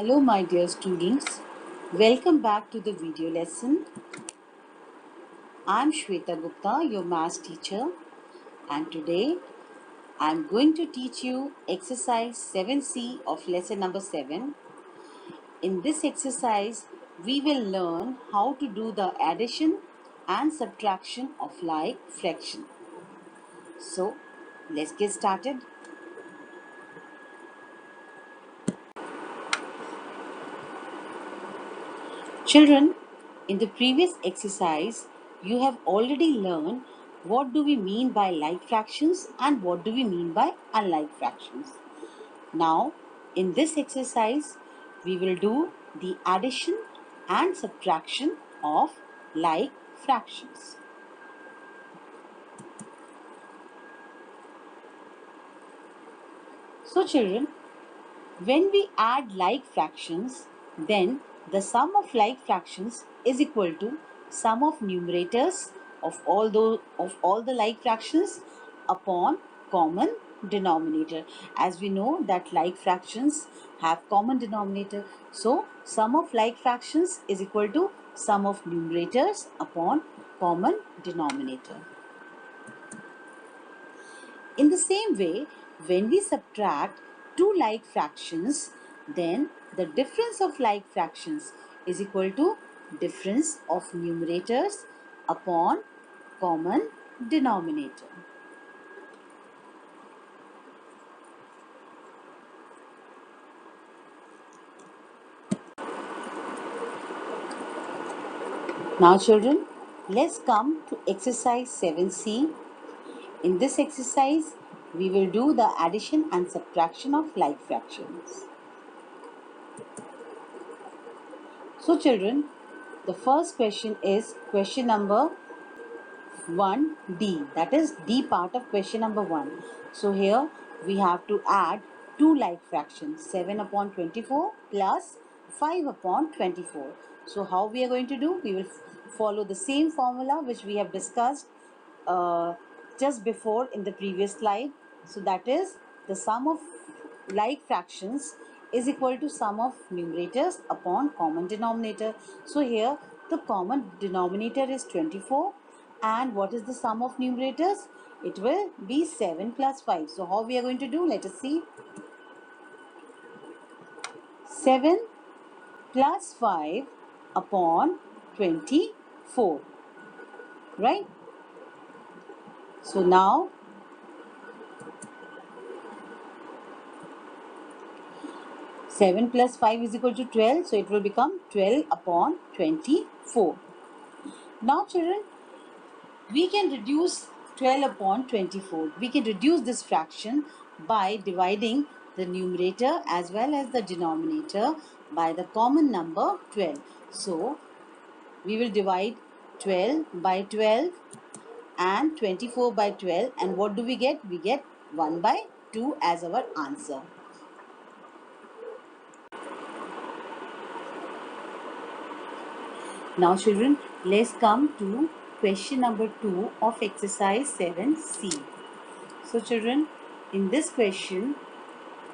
Hello my dear students, welcome back to the video lesson. I am Shweta Gupta, your maths teacher, and today I am going to teach you exercise 7C of lesson number 7. In this exercise, we will learn how to do the addition and subtraction of like fraction. So, let's get started. Children, in the previous exercise, you have already learned what do we mean by like fractions and what do we mean by unlike fractions. Now, in this exercise, we will do the addition and subtraction of like fractions. So, children, when we add like fractions, then the sum of like fractions is equal to sum of numerators of all the like fractions upon common denominator. As we know that like fractions have common denominator, so sum of like fractions is equal to sum of numerators upon common denominator. In the same way, when we subtract two like fractions, then the difference of like fractions is equal to difference of numerators upon common denominator. Now children, let's come to exercise 7C. In this exercise, we will do the addition and subtraction of like fractions. So children, the first question is question number 1D, that is D part of question number 1. So here we have to add two like fractions, 7 upon 24 plus 5 upon 24. So how we are going to do? We will follow the same formula which we have discussed uh, just before in the previous slide. So that is the sum of like fractions is equal to sum of numerators upon common denominator. So here the common denominator is 24, and what is the sum of numerators? It will be 7 plus 5. So how we are going to do? Let us see. 7 plus 5 upon 24. Right? So now 7 plus 5 is equal to 12. So it will become 12 upon 24. Now children, we can reduce 12 upon 24. We can reduce this fraction by dividing the numerator as well as the denominator by the common number 12. So, we will divide 12 by 12 and 24 by 12, and what do we get? We get 1 by 2 as our answer. Now children, let's come to question number 2 of exercise 7C. So children, in this question,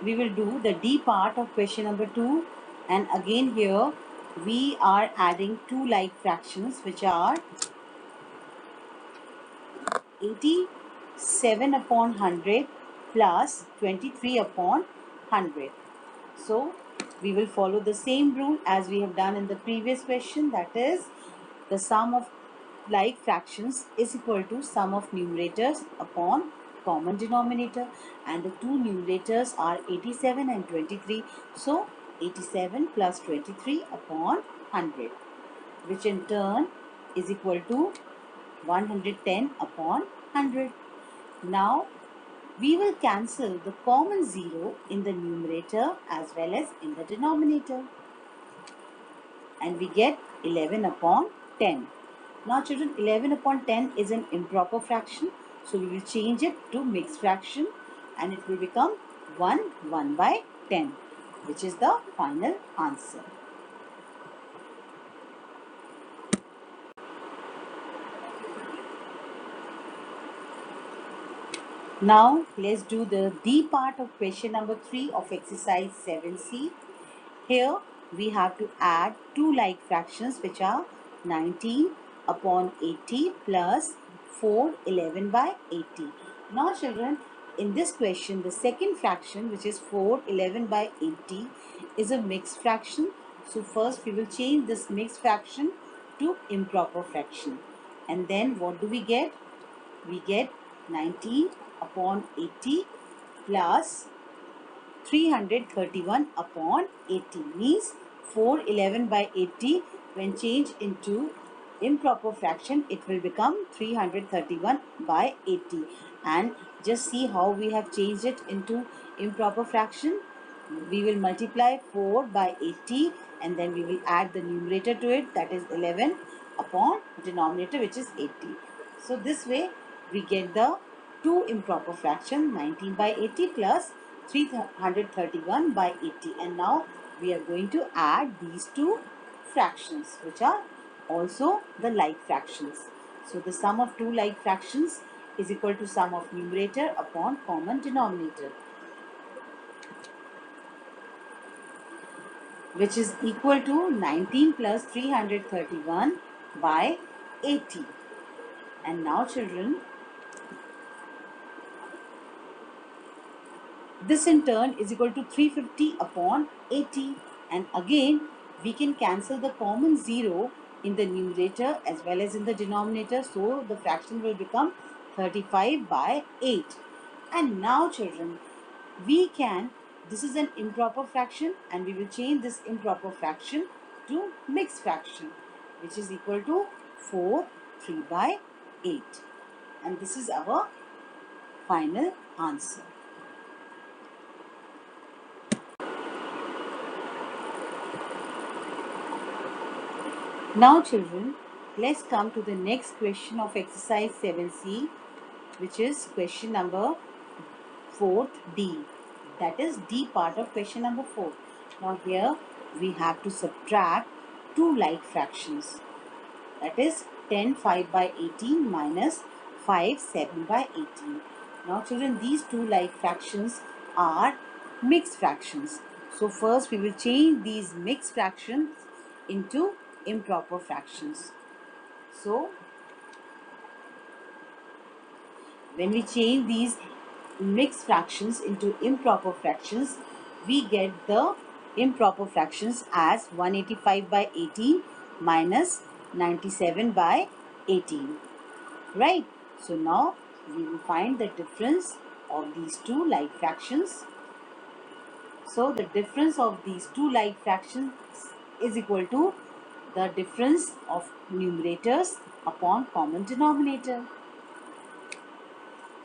we will do the D part of question number 2, and again here we are adding two like fractions which are 87 upon 100 plus 23 upon 100. So we will follow the same rule as we have done in the previous question, that is the sum of like fractions is equal to sum of numerators upon common denominator, and the two numerators are 87 and 23. So 87 plus 23 upon 100, which in turn is equal to 110 upon 100. Now we will cancel the common 0 in the numerator as well as in the denominator, and we get 11 upon 10. Now children, 11 upon 10 is an improper fraction, so we will change it to mixed fraction, and it will become 1 by 10, which is the final answer. Now let's do the D part of question number 3 of exercise 7C. Here we have to add two like fractions, which are 19 upon 80 plus 4 11 by 80. Now children, in this question, the second fraction, which is 4 11 by 80, is a mixed fraction. So first we will change this mixed fraction to improper fraction. And then what do we get? We get 19 upon 80 plus 331 upon 80, means 411 by 80 when changed into improper fraction, it will become 331 by 80. And just see how we have changed it into improper fraction. We will multiply 4 by 80 and then we will add the numerator to it, that is 11 upon denominator, which is 80. So this way we get the two improper fraction, 19 by 80 plus 331 by 80. And now we are going to add these two fractions, which are also the like fractions. So the sum of two like fractions is equal to sum of numerator upon common denominator, which is equal to 19 plus 331 by 80. And now children, this in turn is equal to 350 upon 80. And again, we can cancel the common 0 in the numerator as well as in the denominator. So the fraction will become 35 by 8. And now children, this is an improper fraction and we will change this improper fraction to mixed fraction, which is equal to 4 3 by 8. And this is our final answer. Now children, let's come to the next question of exercise 7C, which is question number 4th D. That is D part of question number 4. Now here we have to subtract two like fractions. That is 10 5 by 18 minus 5 7 by 18. Now children, these two like fractions are mixed fractions. So first we will change these mixed fractions into improper fractions. So when we change these mixed fractions into improper fractions, we get the improper fractions as 185 by 18 minus 97 by 18. Right? So now we will find the difference of these two like fractions. So the difference of these two like fractions is equal to the difference of numerators upon common denominator.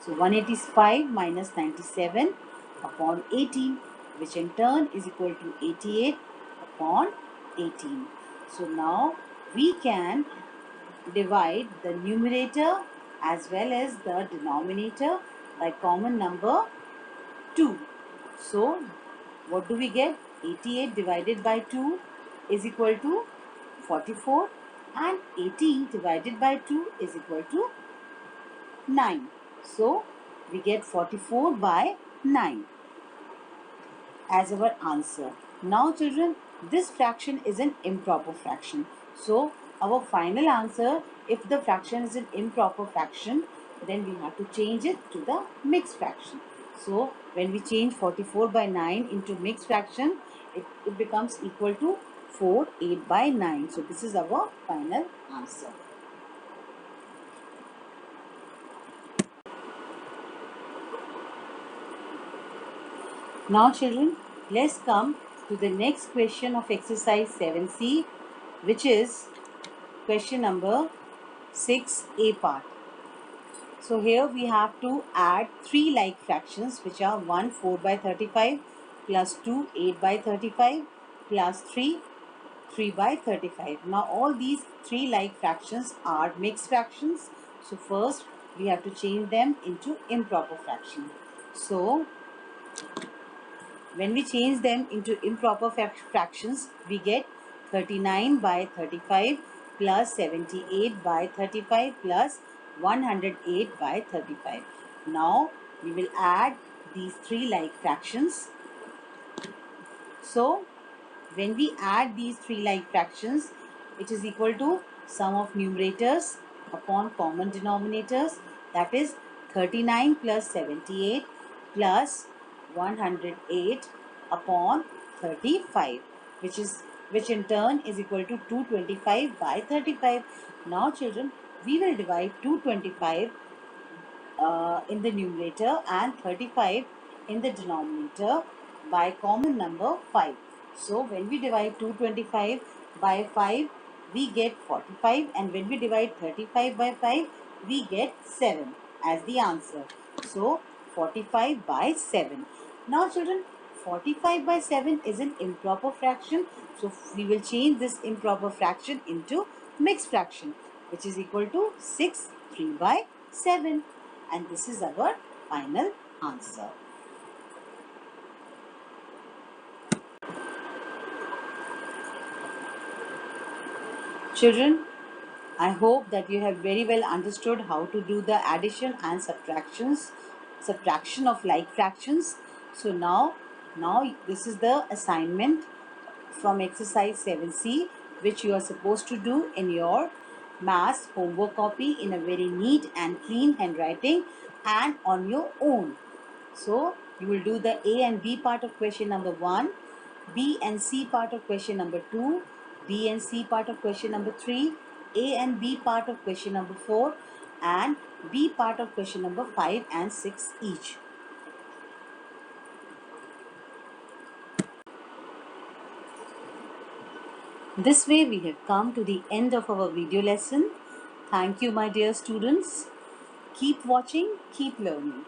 So 185 minus 97 upon 18, which in turn is equal to 88 upon 18. So now we can divide the numerator as well as the denominator by common number 2. So what do we get? 88 divided by 2 is equal to 44 and 18 divided by 2 is equal to 9. So we get 44 by 9 as our answer. Now children, this fraction is an improper fraction. So our final answer, if the fraction is an improper fraction, then we have to change it to the mixed fraction. So when we change 44 by 9 into mixed fraction, it becomes equal to 4 8 by 9. So this is our final answer. Now children, let's come to the next question of exercise 7C, which is question number 6A part. So here we have to add three like fractions, which are 1 4 by 35 plus 2 8 by 35 plus 3 3 by 35. Now all these three like fractions are mixed fractions. So first we have to change them into improper fraction. So when we change them into improper fractions, we get 39 by 35 plus 78 by 35 plus 108 by 35. Now we will add these three like fractions. So when we add these three like fractions, it is equal to sum of numerators upon common denominators, that is 39 plus 78 plus 108 upon 35, which in turn is equal to 225 by 35. Now children, we will divide 225 in the numerator and 35 in the denominator by common number 5. So when we divide 225 by 5, we get 45, and when we divide 35 by 5, we get 7 as the answer. So 45 by 7. Now children, 45 by 7 is an improper fraction. So we will change this improper fraction into mixed fraction, which is equal to 6 3 by 7. And this is our final answer. Children, I hope that you have very well understood how to do the addition and subtraction of like fractions. So now this is the assignment from exercise 7C, which you are supposed to do in your maths homework copy in a very neat and clean handwriting and on your own. So you will do the A and B part of question number 1, B and C part of question number 2, B and C part of question number 3, A and B part of question number 4, and B part of question number 5 and 6 each. This way we have come to the end of our video lesson. Thank you, my dear students. Keep watching, keep learning.